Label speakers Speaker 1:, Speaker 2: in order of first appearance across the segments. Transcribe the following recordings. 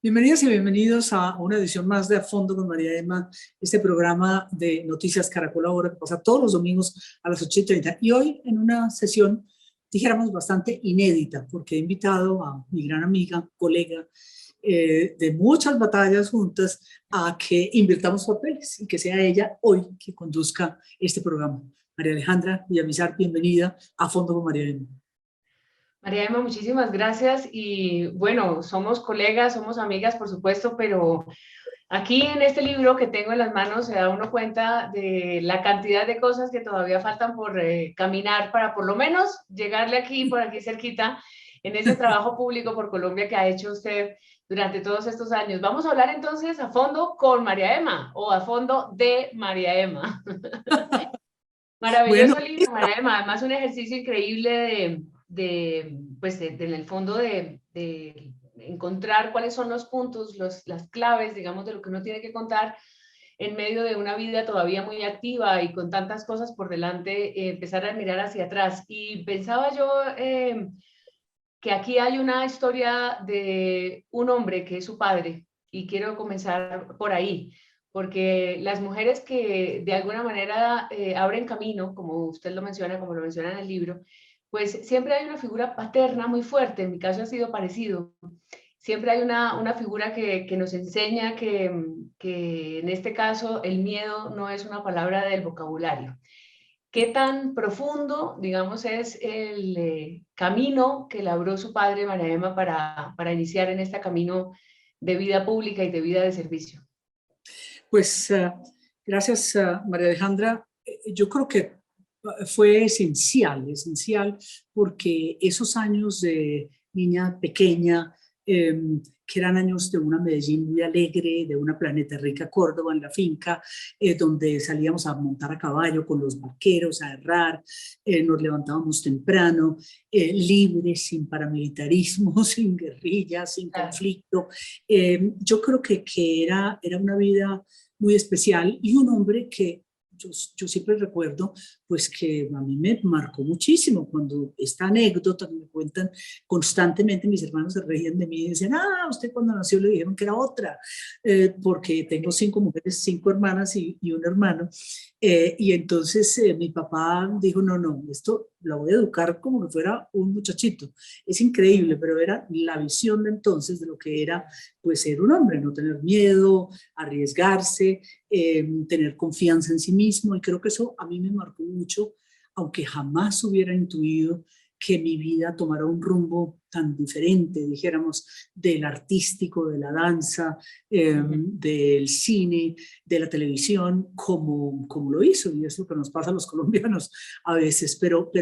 Speaker 1: Bienvenidas y bienvenidos a una edición más de A Fondo con María Emma, este programa de Noticias Caracol Ahora que pasa todos los domingos a las 8:30. Y hoy en una sesión, dijéramos, bastante inédita, porque he invitado a mi gran amiga, colega de muchas batallas juntas, a que invirtamos papeles y que sea ella hoy que conduzca este programa. María Alejandra Villamizar, bienvenida a Fondo con María Emma.
Speaker 2: María Emma, muchísimas gracias y bueno, somos colegas, somos amigas, por supuesto, pero aquí en este libro que tengo en las manos se da uno cuenta de la cantidad de cosas que todavía faltan por caminar para por lo menos llegarle aquí, por aquí cerquita, en ese trabajo público por Colombia que ha hecho usted durante todos estos años. Vamos a hablar entonces a fondo con María Emma o a fondo de María Emma.
Speaker 1: Bueno,
Speaker 2: Maravilloso libro, María Emma, además un ejercicio increíble en el fondo de encontrar cuáles son los puntos, las claves, digamos, de lo que uno tiene que contar en medio de una vida todavía muy activa y con tantas cosas por delante, empezar a mirar hacia atrás. Y pensaba yo que aquí hay una historia de un hombre que es su padre, y quiero comenzar por ahí, porque las mujeres que de alguna manera abren camino, como usted lo menciona, como lo menciona en el libro, pues siempre hay una figura paterna muy fuerte. En mi caso ha sido parecido. Siempre hay una figura que nos enseña que en este caso el miedo no es una palabra del vocabulario. ¿Qué tan profundo, digamos, es el camino que labró su padre, María Emma, para iniciar en este camino de vida pública y de vida de servicio?
Speaker 1: pues gracias, María Alejandra. Yo creo que fue esencial, porque esos años de niña pequeña, que eran años de una Medellín muy alegre, de una Planeta Rica Córdoba en la finca, donde salíamos a montar a caballo con los vaqueros, a herrar, nos levantábamos temprano, libres, sin paramilitarismo, sin guerrilla, sin
Speaker 2: Claro.
Speaker 1: conflicto. Yo creo que era una vida muy especial y un hombre que yo siempre recuerdo, pues que a mí me marcó muchísimo cuando esta anécdota que me cuentan constantemente, mis hermanos se reían de mí y decían, usted cuando nació le dijeron que era otra, porque tengo 5 mujeres, 5 hermanas y un hermano, y entonces mi papá dijo, no, esto la voy a educar como que fuera un muchachito. Es increíble, pero era la visión de entonces de lo que era, pues, ser un hombre, no tener miedo, arriesgarse, tener confianza en sí mismo, y creo que eso a mí me marcó mucho, aunque jamás hubiera intuido que mi vida tomara un rumbo tan diferente, dijéramos, del artístico, de la danza, del cine, de la televisión, como lo hizo, y es lo que nos pasa a los colombianos a veces, pero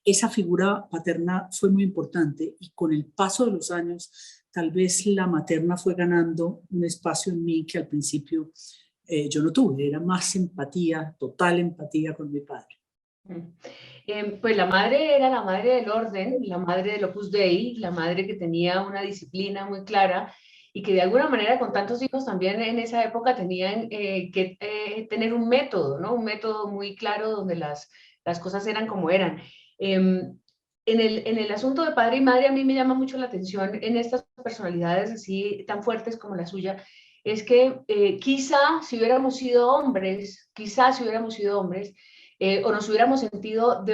Speaker 1: esa figura paterna fue muy importante, y con el paso de los años, tal vez la materna fue ganando un espacio en mí que al principio yo no tuve. Era más empatía, total empatía con mi padre.
Speaker 2: Pues la madre era la madre del orden, la madre del Opus Dei, la madre que tenía una disciplina muy clara y que de alguna manera con tantos hijos también en esa época tenían que tener un método, ¿no? Un método muy claro donde las cosas eran como eran. En el asunto de padre y madre a mí me llama mucho la atención en estas personalidades así tan fuertes como la suya, es que quizá si hubiéramos sido hombres, o nos hubiéramos sentido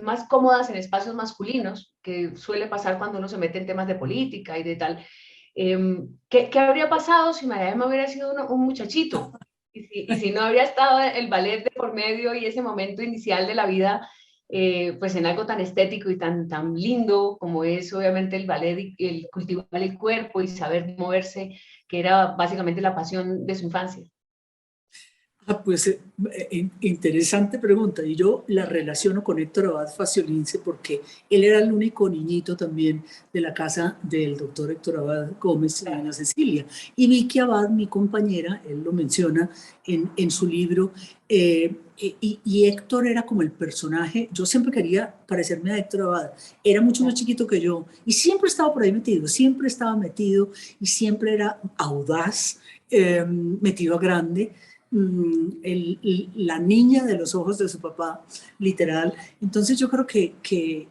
Speaker 2: más cómodas en espacios masculinos, que suele pasar cuando uno se mete en temas de política y de tal. ¿Qué habría pasado si María Emma hubiera sido un muchachito? Y si no habría estado el ballet de por medio y ese momento inicial de la vida, pues en algo tan estético y tan lindo como es obviamente el ballet y el cultivar el cuerpo y saber moverse, que era básicamente la pasión de su infancia.
Speaker 1: Pues interesante pregunta. Y yo la relaciono con Héctor Abad Faciolince porque él era el único niñito también de la casa del doctor Héctor Abad Gómez y doña Cecilia. Y Vicky Abad, mi compañera, él lo menciona en su libro, y Héctor era como el personaje. Yo siempre quería parecerme a Héctor Abad. Era mucho más chiquito que yo y siempre estaba por ahí metido, siempre estaba metido y siempre era audaz, metido a grande, la niña de los ojos de su papá, literal. Entonces yo creo que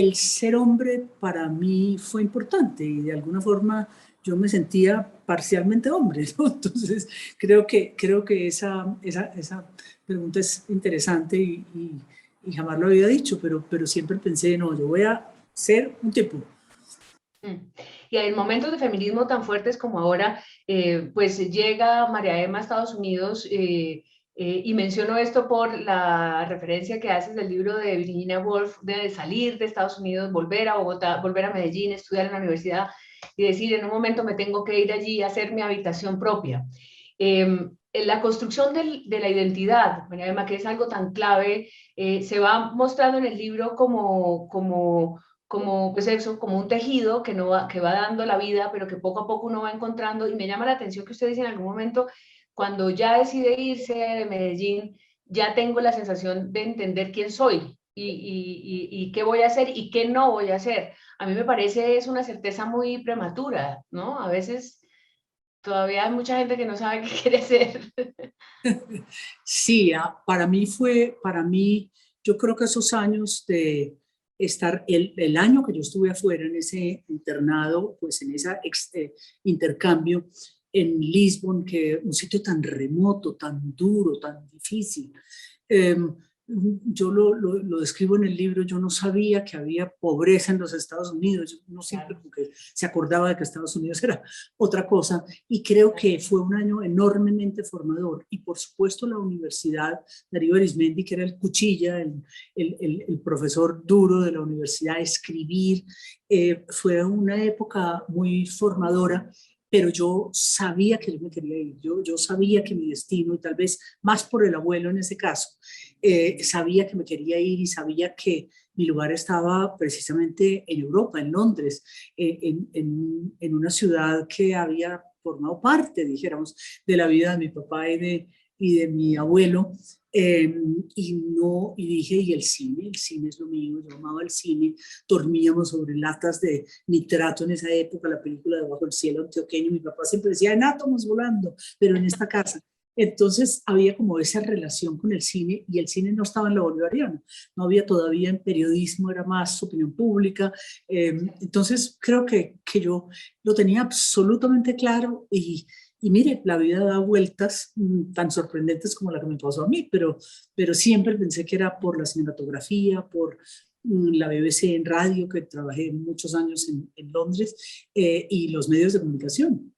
Speaker 1: el ser hombre para mí fue importante y de alguna forma yo me sentía parcialmente hombre, ¿no? Entonces creo que esa pregunta es interesante y jamás lo había dicho, pero siempre pensé, no, yo voy a ser un tipo.
Speaker 2: Y en momentos de feminismo tan fuertes como ahora, pues llega María Emma a Estados Unidos, y menciono esto por la referencia que haces del libro de Virginia Woolf, de salir de Estados Unidos, volver a Bogotá, volver a Medellín, estudiar en la universidad y decir, en un momento me tengo que ir allí a hacer mi habitación propia. En la construcción de la identidad, María Emma, que es algo tan clave, se va mostrando en el libro como, pues eso, como un tejido que, no va, que va dando la vida, pero que poco a poco uno va encontrando. Y me llama la atención que usted dice en algún momento, cuando ya decide irse de Medellín, ya tengo la sensación de entender quién soy y qué voy a hacer y qué no voy a hacer. A mí me parece es una certeza muy prematura, ¿no? A veces todavía hay mucha gente que no sabe qué quiere hacer.
Speaker 1: Sí, para mí, yo creo que esos años de estar, el año que yo estuve afuera en ese internado, pues en ese intercambio en Lisbon, que un sitio tan remoto, tan duro, tan difícil, eh, yo lo describo en el libro, yo no sabía que había pobreza en los Estados Unidos, uno siempre
Speaker 2: Claro,
Speaker 1: porque se acordaba de que Estados Unidos era otra cosa, y creo que fue un año enormemente formador, y por supuesto la Universidad Darío Arizmendi, que era el cuchilla, el profesor duro de la universidad, escribir, fue una época muy formadora, pero yo sabía que yo me quería ir, yo sabía que mi destino, y tal vez más por el abuelo en ese caso, sabía que me quería ir y sabía que mi lugar estaba precisamente en Europa, en Londres, en una ciudad que había formado parte, dijéramos, de la vida de mi papá y de mi abuelo. Eh, y no, y dije, y el cine es lo mío, yo amaba el cine, dormíamos sobre latas de nitrato en esa época, la película de Bajo el cielo antioqueño, mi papá siempre decía, en átomos volando, pero en esta casa. Entonces había como esa relación con el cine y el cine no estaba en la bolivariana, no había todavía en periodismo, era más opinión pública. Entonces creo que yo lo tenía absolutamente claro y mire, la vida da vueltas tan sorprendentes como la que me pasó a mí, pero siempre pensé que era por la cinematografía, por la BBC en radio, que trabajé muchos años en Londres, y los medios de comunicación.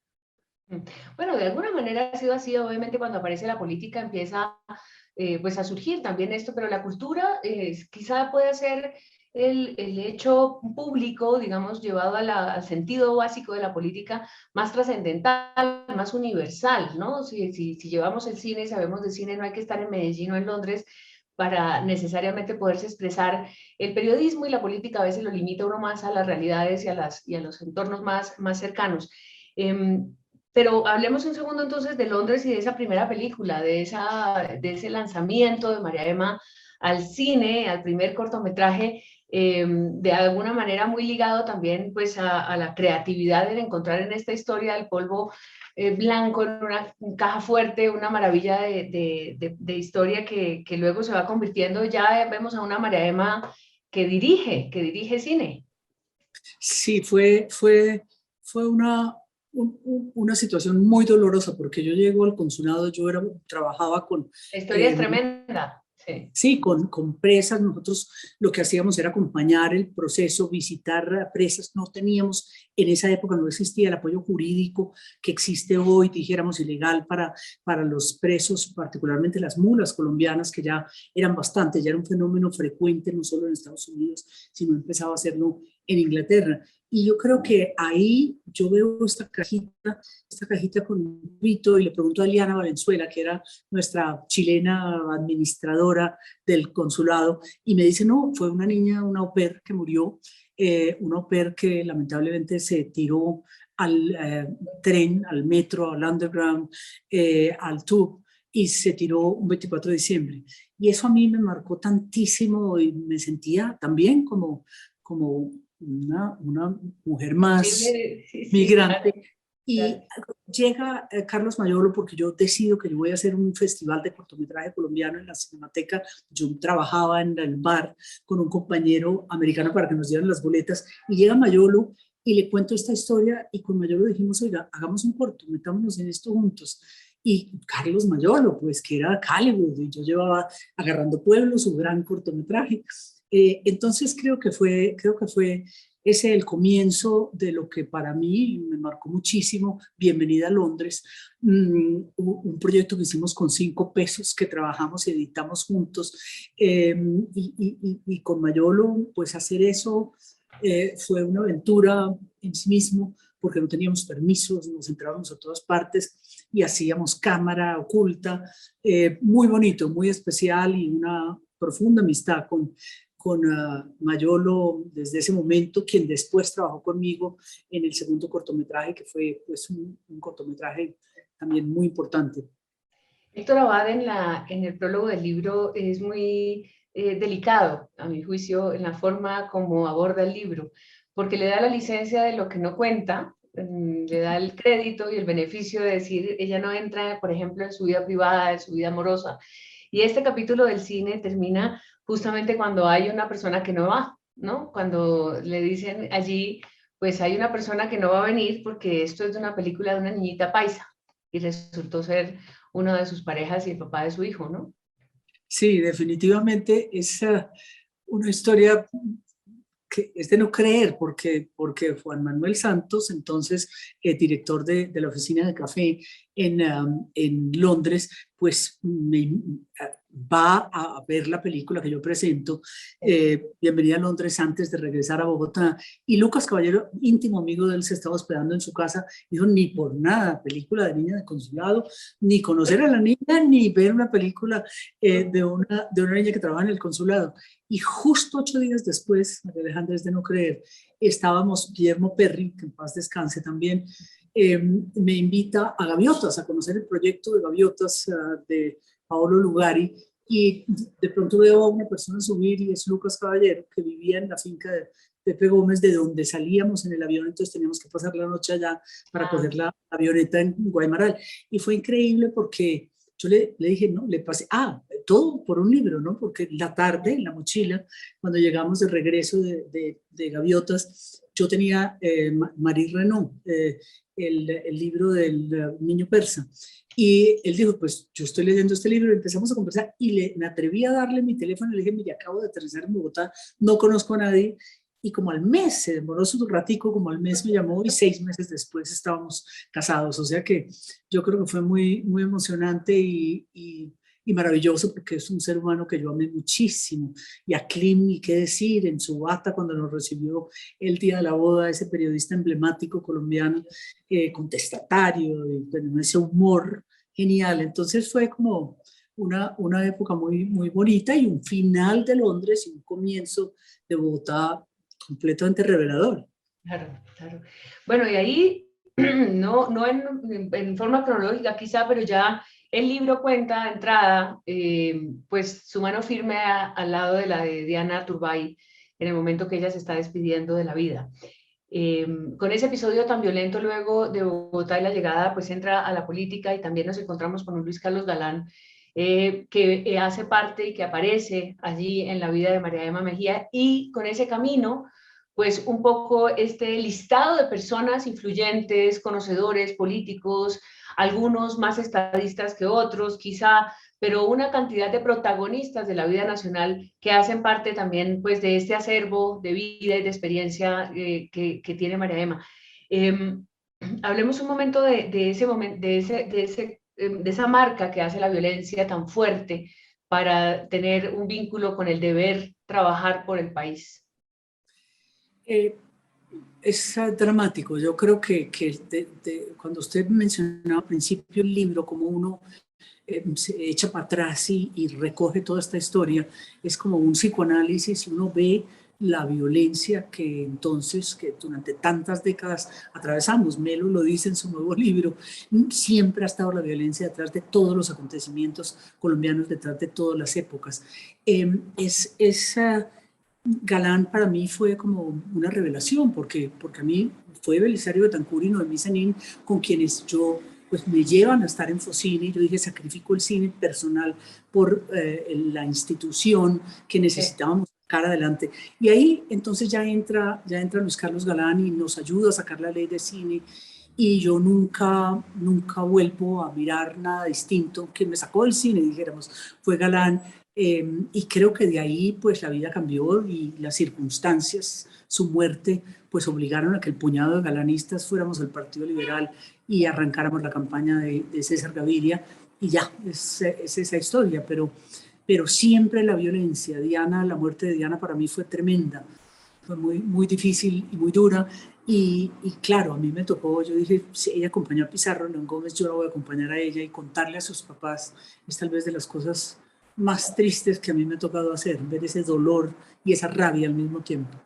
Speaker 2: bueno, de alguna manera ha sido así, obviamente cuando aparece la política empieza pues a surgir también esto, pero la cultura quizá puede ser el hecho público, digamos, llevado a al sentido básico de la política más trascendental, más universal, ¿no? Si llevamos el cine, sabemos de cine, no hay que estar en Medellín o en Londres para necesariamente poderse expresar. El periodismo y la política a veces lo limita uno más a las realidades y a los entornos más cercanos. Pero hablemos un segundo entonces de Londres y de esa primera película, de ese lanzamiento de María Emma al cine, al primer cortometraje, de alguna manera muy ligado también pues a la creatividad de encontrar en esta historia el polvo blanco en una caja fuerte, una maravilla de historia que luego se va convirtiendo, ya vemos a una María Emma que dirige cine.
Speaker 1: Sí, fue una situación muy dolorosa porque yo llego al consulado, trabajaba con
Speaker 2: La historia es
Speaker 1: eh,
Speaker 2: tremenda, sí.
Speaker 1: sí, con presas. Nosotros lo que hacíamos era acompañar el proceso, visitar presas. No teníamos, en esa época no existía el apoyo jurídico que existe hoy, dijéramos, ilegal para los presos, particularmente las mulas colombianas, que ya eran bastante, ya era un fenómeno frecuente no solo en Estados Unidos, sino empezaba a hacerlo en Inglaterra. Y yo creo que ahí yo veo esta cajita con un pito y le pregunto a Eliana Valenzuela, que era nuestra chilena administradora del consulado, y me dice, no, fue una niña, una au pair que murió, una au pair que lamentablemente se tiró al tren, al metro, al underground, al tube, y se tiró un 24 de diciembre. Y eso a mí me marcó tantísimo y me sentía también como una mujer más
Speaker 2: Sí, sí, claro.
Speaker 1: migrante Y llega Carlos Mayolo porque yo decido que yo voy a hacer un festival de cortometraje colombiano en la Cinemateca. Yo trabajaba en el bar con un compañero americano para que nos dieran las boletas y llega Mayolo y le cuento esta historia y con Mayolo dijimos, oiga, hagamos un corto, metámonos en esto juntos. Y Carlos Mayolo, pues que era Hollywood y yo llevaba Agarrando Pueblos, su gran cortometraje. Entonces creo que fue ese el comienzo de lo que para mí me marcó muchísimo, Bienvenida a Londres, un proyecto que hicimos con 5 pesos, que trabajamos y editamos juntos, y con Mayolo, pues hacer eso fue una aventura en sí mismo, porque no teníamos permisos, nos entrábamos a todas partes y hacíamos cámara oculta, muy bonito, muy especial y una profunda amistad con Mayolo desde ese momento, quien después trabajó conmigo en el segundo cortometraje, que fue pues un cortometraje también muy importante.
Speaker 2: Héctor Abad en el prólogo del libro es muy delicado, a mi juicio, en la forma como aborda el libro, porque le da la licencia de lo que no cuenta, le da el crédito y el beneficio de decir, ella no entra, por ejemplo, en su vida privada, en su vida amorosa. Y este capítulo del cine termina justamente cuando hay una persona que no va, ¿no? Cuando le dicen allí, pues hay una persona que no va a venir porque esto es de una película de una niñita paisa y resultó ser una de sus parejas y el papá de su hijo, ¿no?
Speaker 1: Sí, definitivamente es una historia que es de no creer, porque Juan Manuel Santos, entonces director de la oficina de café en Londres, pues va a ver la película que yo presento, Bienvenida a Londres, antes de regresar a Bogotá. Y Lucas Caballero, íntimo amigo de él, se estaba hospedando en su casa. Dijo, ni por nada, película de niña de consulado, ni conocer a la niña, ni ver una película de una niña que trabaja en el consulado. Y justo 8 días después, María Alejandra, es de no creer, estábamos, Guillermo Perry, que en paz descanse también, me invita a Gaviotas, a conocer el proyecto de Gaviotas de Paolo Lugari, y de pronto veo a una persona subir y es Lucas Caballero, que vivía en la finca de Pepe Gómez, de donde salíamos en el avión, entonces teníamos que pasar la noche allá para coger la avioneta en Guaymaral. Y fue increíble porque yo le dije, no, le pasé, todo por un libro, ¿no? Porque la tarde, en la mochila, cuando llegamos de regreso de Gaviotas, yo tenía Marie Renaud, el libro del niño persa. Y él dijo, pues yo estoy leyendo este libro, y empezamos a conversar y me atreví a darle mi teléfono y le dije, mire, acabo de aterrizar en Bogotá, no conozco a nadie. Y como al mes, se demoró su ratico, como al mes me llamó y 6 meses después estábamos casados. O sea que yo creo que fue muy, muy emocionante y maravilloso, porque es un ser humano que yo amé muchísimo. Y a Klim, y qué decir, en su bata cuando nos recibió el día de la boda, ese periodista emblemático colombiano, contestatario, y con ese humor genial. Entonces fue como una época muy, muy bonita y un final de Londres y un comienzo de Bogotá completamente revelador.
Speaker 2: Claro, claro. Bueno, y ahí, no en forma cronológica quizá, pero ya el libro cuenta de entrada, pues su mano firme al lado de la de Diana Turbay en el momento que ella se está despidiendo de la vida. Con ese episodio tan violento luego de Bogotá y la llegada, pues entra a la política y también nos encontramos con un Luis Carlos Galán, que hace parte y que aparece allí en la vida de María Emma Mejía, y con ese camino pues un poco este listado de personas influyentes, conocedores, políticos, algunos más estadistas que otros, quizá, pero una cantidad de protagonistas de la vida nacional que hacen parte también pues de este acervo de vida y de experiencia que tiene María Emma. Hablemos un momento de ese momento, de esa marca que hace la violencia tan fuerte para tener un vínculo con el deber trabajar por el país.
Speaker 1: Es dramático. Yo creo que cuando usted mencionaba al principio el libro, como uno se echa para atrás y recoge toda esta historia, es como un psicoanálisis. Uno ve la violencia que entonces, que durante tantas décadas atravesamos. Melo lo dice en su nuevo libro, siempre ha estado la violencia detrás de todos los acontecimientos colombianos, detrás de todas las épocas. Galán para mí fue como una revelación, porque a mí fue Belisario Betancur y Noemí Zenin, con quienes yo pues me llevan a estar en Focine. Yo dije, sacrifico el cine personal por la institución que necesitábamos sacar adelante. Y ahí entonces ya entra Luis Carlos Galán y nos ayuda a sacar la ley de cine. Y yo nunca vuelvo a mirar nada distinto. Que me sacó del cine, dijéramos, fue Galán. Y creo que de ahí pues la vida cambió y las circunstancias, su muerte, pues obligaron a que el puñado de galanistas fuéramos al Partido Liberal y arrancáramos la campaña de César Gaviria, y ya, es esa historia, pero siempre la violencia. Diana, la muerte de Diana para mí fue tremenda, fue muy difícil y muy dura, y claro, a mí me tocó, yo dije, si ella acompañó a Pizarro, León Gómez, yo la voy a acompañar a ella y contarle a sus papás, es tal vez de las cosas más tristes que a mí me ha tocado hacer, ver ese dolor y esa rabia al mismo tiempo.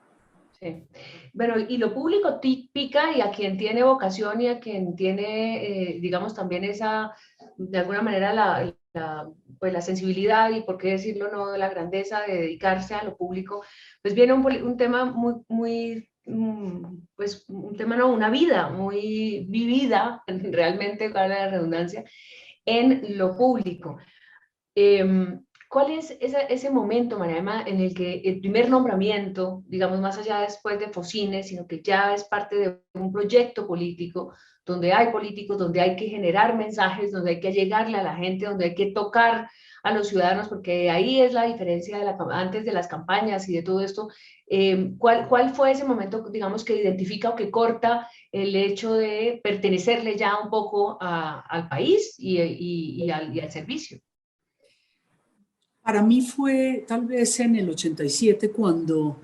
Speaker 2: Sí. Bueno, y lo público pica, y a quien tiene vocación y a quien tiene, digamos, también esa, de alguna manera, pues la sensibilidad y, por qué decirlo, no, la grandeza de dedicarse a lo público, pues viene un tema pues un tema, no, una vida muy vivida, realmente, para la redundancia, en lo público. ¿Cuál es ese momento, María Emma, en el que el primer nombramiento, digamos, más allá después de Focine, sino que ya es parte de un proyecto político, donde hay políticos, donde hay que generar mensajes, donde hay que llegarle a la gente, donde hay que tocar a los ciudadanos, porque ahí es la diferencia antes de las campañas y de todo esto? ¿Cuál fue ese momento, digamos, que identifica o que corta el hecho de pertenecerle ya un poco al país y al servicio?
Speaker 1: Para mí fue tal vez en el 87 cuando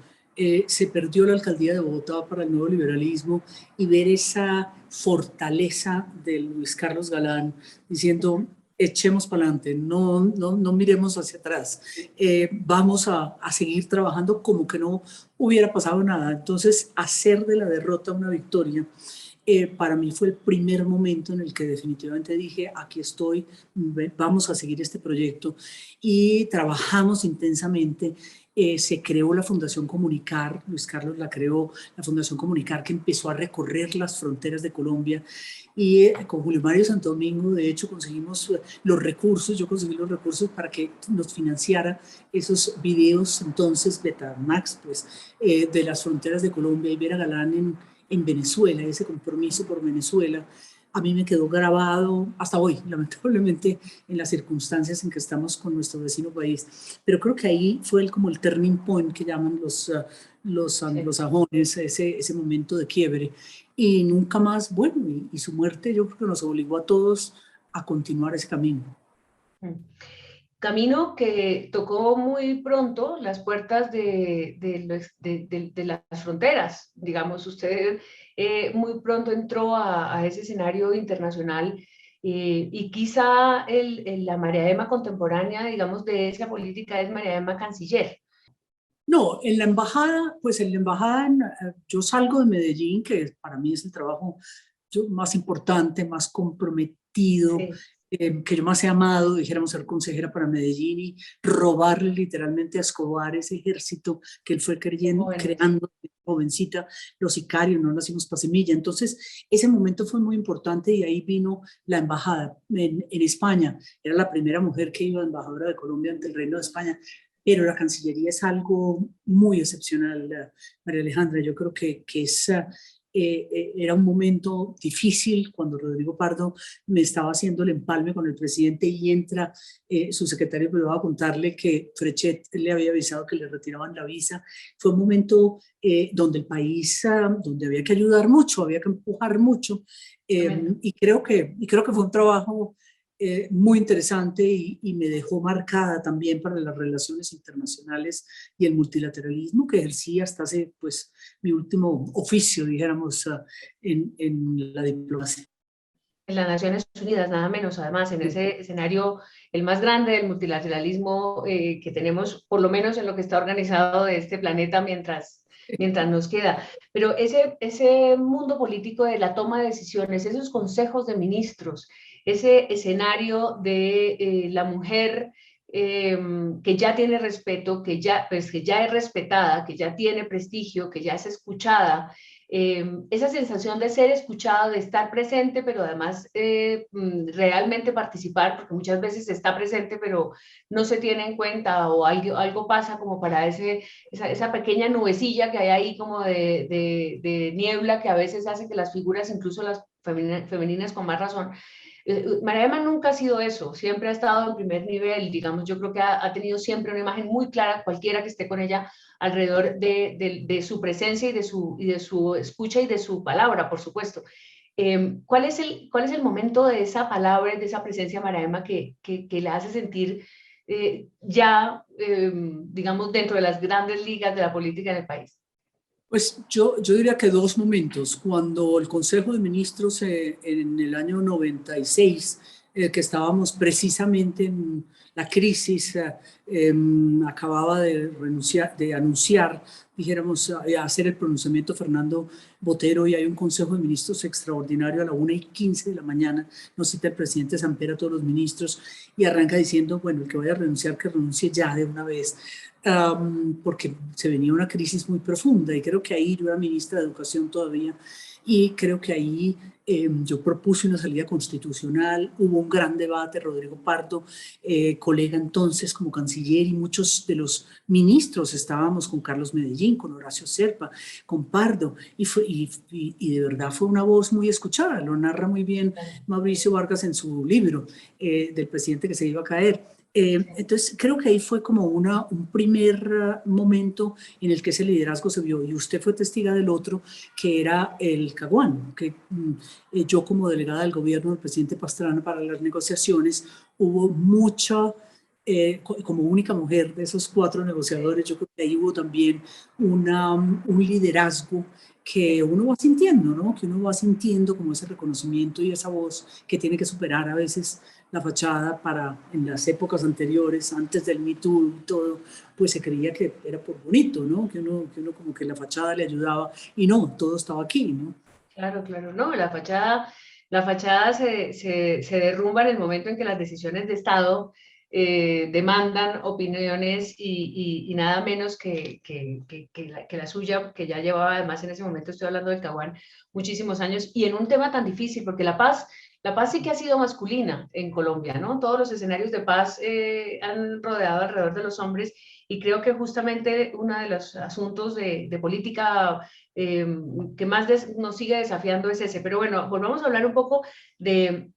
Speaker 1: se perdió la alcaldía de Bogotá para el nuevo liberalismo, y ver esa fortaleza de Luis Carlos Galán diciendo, echemos para adelante, no miremos hacia atrás, vamos a seguir trabajando como que no hubiera pasado nada. Entonces, hacer de la derrota una victoria. Para mí fue el primer momento en el que definitivamente dije, aquí estoy, vamos a seguir este proyecto, y trabajamos intensamente. Se creó la Fundación Comunicar, Luis Carlos la creó, la Fundación Comunicar, que empezó a recorrer las fronteras de Colombia, y con Julio Mario Santo Domingo, de hecho, conseguimos los recursos, yo conseguí los recursos para que nos financiara esos videos, entonces Betamax, pues, de las fronteras de Colombia, y ver a Galán en Venezuela, ese compromiso por Venezuela, a mí me quedó grabado hasta hoy, lamentablemente, en las circunstancias en que estamos con nuestro vecino país. Pero creo que ahí fue como el turning point que llaman los anglosajones, ese momento de quiebre. Y nunca más, bueno, y su muerte yo creo que nos obligó a todos a continuar ese camino.
Speaker 2: Camino que tocó muy pronto las puertas de las fronteras. Digamos, usted muy pronto entró a ese escenario internacional, y quizá la María Emma contemporánea, digamos, de esa política es María Emma canciller.
Speaker 1: No, en la embajada, pues en la embajada, yo salgo de Medellín, que para mí es el trabajo más importante, más comprometido,
Speaker 2: Sí.
Speaker 1: que yo más he amado, dijéramos, ser consejera para Medellín y robarle literalmente a Escobar ese ejército que él fue creando, jovencita, los sicarios, no nacimos para semilla. Entonces, ese momento fue muy importante, y ahí vino la embajada en España. Era la primera mujer que iba embajadora de Colombia ante el Reino de España. Pero la Cancillería es algo muy excepcional, María Alejandra. Yo creo que era un momento difícil cuando Rodrigo Pardo me estaba haciendo el empalme con el presidente, y entra su secretario privado a contarle que Frechet le había avisado que le retiraban la visa. Fue un momento donde el país, donde había que ayudar mucho, había que empujar mucho, y creo que fue un trabajo muy interesante, y me dejó marcada también para las relaciones internacionales y el multilateralismo que ejercí hasta hace, pues, mi último oficio, dijéramos, en la diplomacia.
Speaker 2: En las Naciones Unidas, nada menos, además, en ese escenario, el más grande del multilateralismo que tenemos, por lo menos en lo que está organizado de este planeta mientras nos queda. Pero ese mundo político de la toma de decisiones, esos consejos de ministros, ese escenario de la mujer que ya tiene respeto, que ya es respetada, que ya tiene prestigio, que ya es escuchada, esa sensación de ser escuchado, de estar presente, pero además realmente participar, porque muchas veces se está presente, pero no se tiene en cuenta o algo pasa como para esa pequeña nubecilla que hay ahí como de niebla que a veces hace que las figuras, incluso las femeninas con más razón, María Emma nunca ha sido eso, siempre ha estado en primer nivel, digamos, yo creo que ha tenido siempre una imagen muy clara, cualquiera que esté con ella, alrededor de su presencia y de su escucha y de su palabra, por supuesto. ¿Cuál es el momento de esa palabra y de esa presencia, María Emma, que le hace sentir digamos, dentro de las grandes ligas de la política en el país?
Speaker 1: Pues yo diría que dos momentos. Cuando el Consejo de Ministros en el año 96, que estábamos precisamente en la crisis, acababa de anunciar, dijéramos, hacer el pronunciamiento Fernando Botero, y hay un Consejo de Ministros extraordinario a la 1:15 de la mañana, nos cita el presidente Samper a todos los ministros y arranca diciendo, bueno, el que vaya a renunciar, que renuncie ya de una vez. Porque se venía una crisis muy profunda y creo que ahí yo era ministra de Educación todavía y creo que ahí yo propuse una salida constitucional, hubo un gran debate, Rodrigo Pardo, colega entonces como canciller, y muchos de los ministros estábamos con Carlos Medellín, con Horacio Serpa, con Pardo, y de verdad fue una voz muy escuchada, lo narra muy bien Mauricio Vargas en su libro del presidente que se iba a caer. Entonces creo que ahí fue como un primer momento en el que ese liderazgo se vio, y usted fue testiga del otro, que era el Caguán, que yo como delegada del gobierno del presidente Pastrana para las negociaciones, hubo mucha, como única mujer de esos 4 negociadores, yo creo que ahí hubo también un liderazgo que uno va sintiendo, ¿no? Que uno va sintiendo como ese reconocimiento y esa voz que tiene que superar a veces la fachada en las épocas anteriores, antes del Me Too y todo, pues se creía que era por bonito, ¿no? Que uno como que la fachada le ayudaba, y no, todo estaba aquí, ¿no?
Speaker 2: Claro, claro, no, la fachada se derrumba en el momento en que las decisiones de Estado demandan opiniones y nada menos que la suya, que ya llevaba, además en ese momento estoy hablando del Caguán, muchísimos años, y en un tema tan difícil, porque la paz sí que ha sido masculina en Colombia, ¿no? Todos los escenarios de paz han rodeado alrededor de los hombres, y creo que justamente uno de los asuntos de política que más nos sigue desafiando es ese. Pero bueno, volvamos a hablar un poco del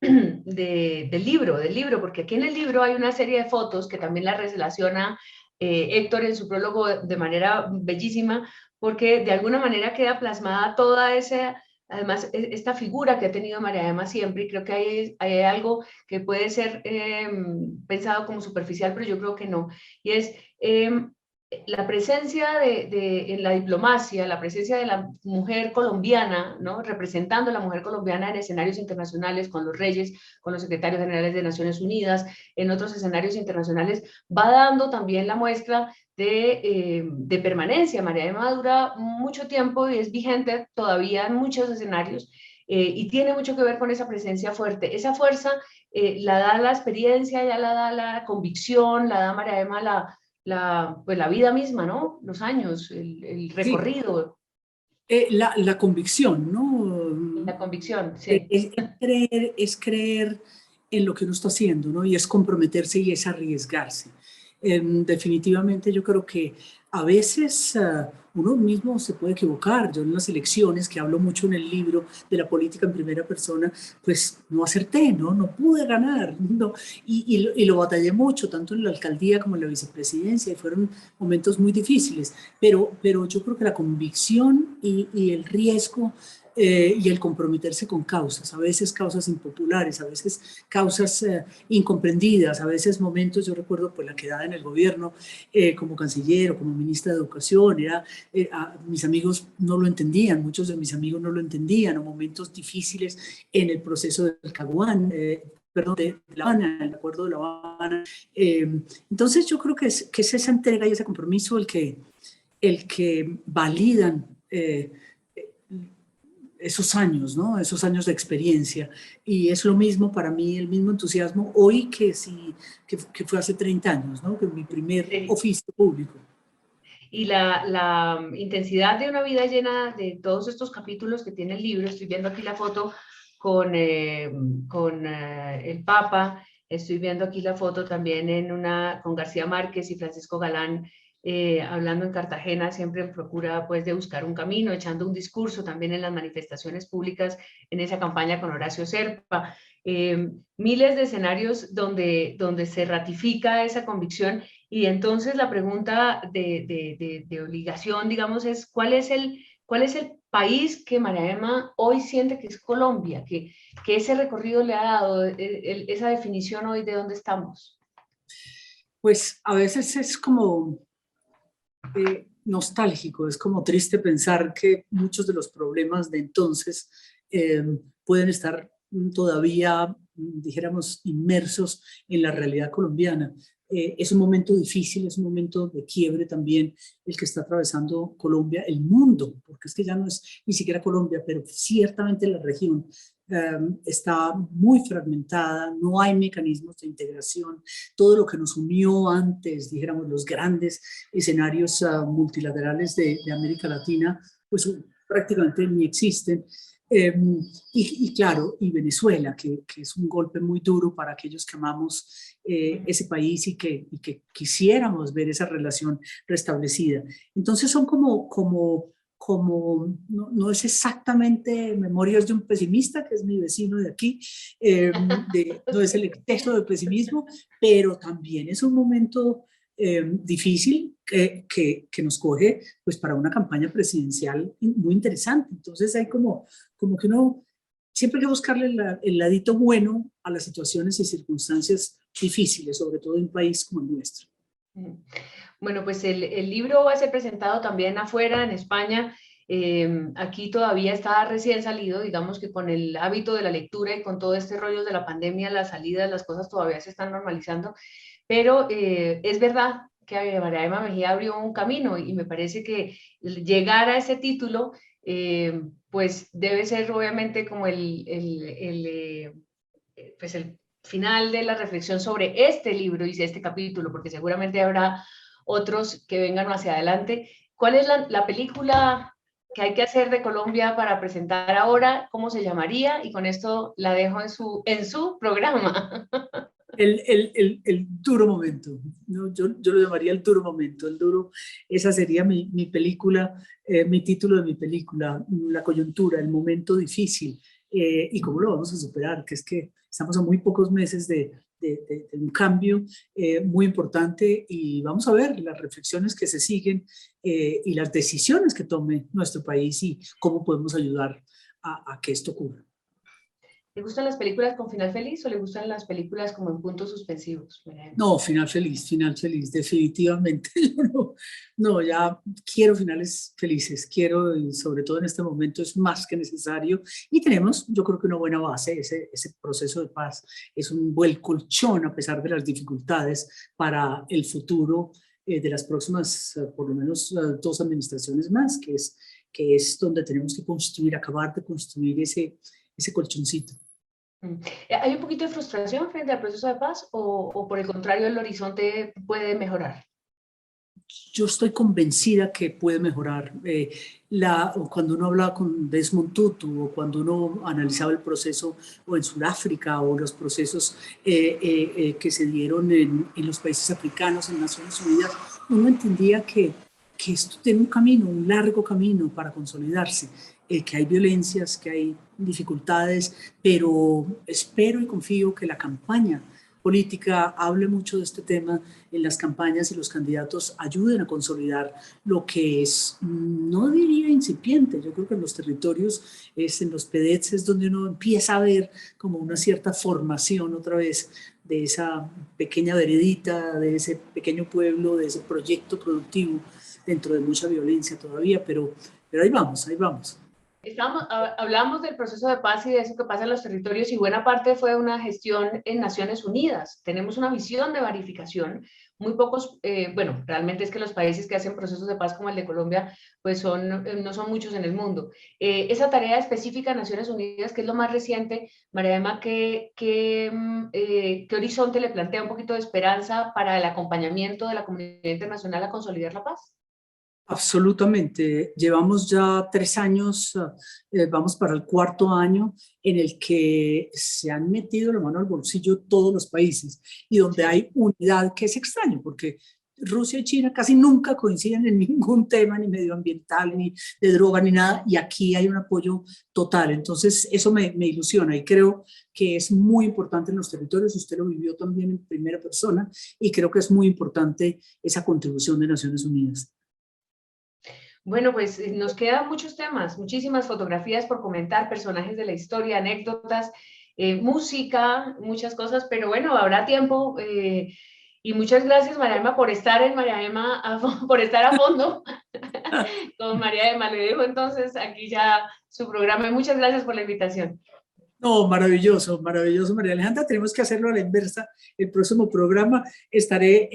Speaker 2: libro, porque aquí en el libro hay una serie de fotos que también la relaciona Héctor en su prólogo de manera bellísima, porque de alguna manera queda plasmada toda esa, además, esta figura que ha tenido María Emma siempre, y creo que hay algo que puede ser pensado como superficial, pero yo creo que no, y es la presencia en la diplomacia, la presencia de la mujer colombiana, ¿no? Representando a la mujer colombiana en escenarios internacionales, con los reyes, con los secretarios generales de Naciones Unidas, en otros escenarios internacionales, va dando también la muestra de permanencia. María Emma dura mucho tiempo y es vigente todavía en muchos escenarios, y tiene mucho que ver con esa presencia fuerte. Esa fuerza la da la experiencia, ya la da la convicción, la da María Emma pues la vida misma, ¿no? Los años, el
Speaker 1: Sí,
Speaker 2: recorrido,
Speaker 1: la convicción, ¿no?
Speaker 2: la convicción, sí.
Speaker 1: Es creer en lo que uno está haciendo, ¿no? Y es comprometerse y es arriesgarse. Definitivamente yo creo que a veces uno mismo se puede equivocar. Yo en las elecciones, que hablo mucho en el libro de la política en primera persona, pues no acerté, ¿no? No pude ganar, ¿no? Y lo batallé mucho, tanto en la alcaldía como en la vicepresidencia, y fueron momentos muy difíciles. Pero yo creo que la convicción y el riesgo y el comprometerse con causas, a veces causas impopulares, a veces causas incomprendidas, a veces momentos, yo recuerdo pues la quedada en el gobierno como canciller o como ministra de Educación, mis amigos no lo entendían, muchos de mis amigos no lo entendían, o momentos difíciles en el proceso del Caguán, perdón, de La Habana, el acuerdo de La Habana. Entonces yo creo que es esa entrega y ese compromiso el que validan esos años, ¿no? Esos años de experiencia. Y es lo mismo para mí, el mismo entusiasmo hoy que fue hace 30 años, ¿no? Que mi primer
Speaker 2: Sí.
Speaker 1: oficio público.
Speaker 2: y la intensidad de una vida llena de todos estos capítulos que tiene el libro. Estoy viendo aquí la foto con el Papa, estoy viendo aquí la foto también con García Márquez y Francisco Galán, hablando en Cartagena, siempre en procura pues de buscar un camino, echando un discurso también en las manifestaciones públicas, en esa campaña con Horacio Serpa. Miles de escenarios donde se ratifica esa convicción, y entonces la pregunta de obligación, digamos, es ¿cuál es el país que María Emma hoy siente que es Colombia, que ese recorrido le ha dado esa definición hoy de dónde estamos?
Speaker 1: Pues a veces es como nostálgico, es como triste pensar que muchos de los problemas de entonces pueden estar todavía, dijéramos, inmersos en la realidad colombiana. Es un momento difícil, es un momento de quiebre también el que está atravesando Colombia, el mundo, porque es que ya no es ni siquiera Colombia, pero ciertamente la región está muy fragmentada, no hay mecanismos de integración, todo lo que nos unió antes, dijéramos, los grandes escenarios multilaterales de América Latina, pues prácticamente ni existen. Y claro, y Venezuela, que es un golpe muy duro para aquellos que amamos ese país y que quisiéramos ver esa relación restablecida. Entonces son no es exactamente Memorias de un pesimista, que es mi vecino de aquí, no es el exceso de pesimismo, pero también es un momento difícil que nos coge pues para una campaña presidencial muy interesante. Entonces hay como que uno siempre hay que buscarle el ladito bueno a las situaciones y circunstancias difíciles, sobre todo en un país como el nuestro.
Speaker 2: Bueno, pues el libro va a ser presentado también afuera, en España. Aquí todavía está recién salido, digamos que con el hábito de la lectura y con todo este rollo de la pandemia, las salidas, las cosas todavía se están normalizando, pero es verdad que María Emma Mejía abrió un camino, y me parece que llegar a ese título pues debe ser obviamente como pues el final de la reflexión sobre este libro y este capítulo, porque seguramente habrá otros que vengan hacia adelante. ¿Cuál es la película que hay que hacer de Colombia para presentar ahora? ¿Cómo se llamaría? Y con esto la dejo en su programa.
Speaker 1: El duro momento, ¿no? Yo lo llamaría el duro momento, esa sería mi película, mi título de mi película, la coyuntura, el momento difícil, y cómo lo vamos a superar, que es que estamos a muy pocos meses de un cambio muy importante, y vamos a ver las reflexiones que se siguen y las decisiones que tome nuestro país y cómo podemos ayudar a que esto ocurra.
Speaker 2: ¿Le gustan las películas con final feliz o le gustan las películas como en puntos suspensivos?
Speaker 1: No, final feliz, definitivamente. Yo no, ya quiero finales felices, quiero, y sobre todo en este momento es más que necesario, y tenemos, yo creo que una buena base, ese proceso de paz es un buen colchón a pesar de las dificultades para el futuro de las próximas, por lo menos, 2 administraciones más, que es donde tenemos que construir, acabar de construir ese colchoncito.
Speaker 2: ¿Hay un poquito de frustración frente al proceso de paz o por el contrario el horizonte puede mejorar?
Speaker 1: Yo estoy convencida que puede mejorar. Cuando uno hablaba con Desmond Tutu, o cuando uno analizaba el proceso o en Sudáfrica, o los procesos que se dieron en los países africanos, en Naciones Unidas, uno entendía que esto tiene un camino, un largo camino para consolidarse, que hay violencias, que hay dificultades, pero espero y confío que la campaña política hable mucho de este tema en las campañas, y los candidatos ayuden a consolidar lo que es, no diría incipiente, yo creo que en los territorios, en los PEDETs, es donde uno empieza a ver como una cierta formación otra vez de esa pequeña veredita, de ese pequeño pueblo, de ese proyecto productivo, dentro de mucha violencia todavía, pero ahí vamos, ahí vamos.
Speaker 2: Hablamos del proceso de paz y de eso que pasa en los territorios, y buena parte fue una gestión en Naciones Unidas. Tenemos una visión de verificación. Muy pocos, bueno, realmente es que los países que hacen procesos de paz como el de Colombia, pues no son muchos en el mundo. Esa tarea específica de Naciones Unidas, que es lo más reciente, María Emma, ¿qué horizonte le plantea un poquito de esperanza para el acompañamiento de la comunidad internacional a consolidar la paz?
Speaker 1: Absolutamente. Llevamos ya 3 años, vamos para el 4.º, en el que se han metido la mano al bolsillo todos los países y donde
Speaker 2: Sí.
Speaker 1: hay unidad, que es extraño, porque Rusia y China casi nunca coinciden en ningún tema, ni medioambiental, ni de droga, ni nada, y aquí hay un apoyo total. Entonces, eso me ilusiona y creo que es muy importante en los territorios. Usted lo vivió también en primera persona y creo que es muy importante esa contribución de Naciones Unidas.
Speaker 2: Bueno, pues nos quedan muchos temas, muchísimas fotografías por comentar, personajes de la historia, anécdotas, música, muchas cosas, pero bueno, habrá tiempo. Y muchas gracias, María Emma, por estar en María Emma, por estar a fondo con María Emma. Le dejo entonces aquí ya su programa y muchas gracias por la invitación.
Speaker 1: No, maravilloso, maravilloso, María Alejandra. Tenemos que hacerlo a la inversa. El próximo programa estaré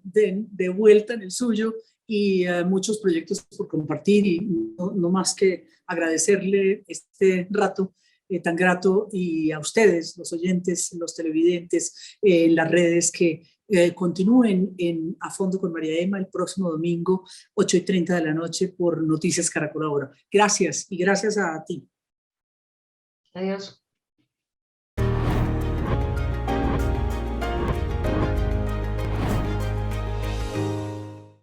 Speaker 1: de vuelta en el suyo y muchos proyectos por compartir y no más que agradecerle este rato tan grato y a ustedes, los oyentes, los televidentes, en las redes que continúen A Fondo con María Emma el próximo domingo, 8:30 de la noche por Noticias Caracol Ahora. Gracias y gracias a ti.
Speaker 2: Adiós.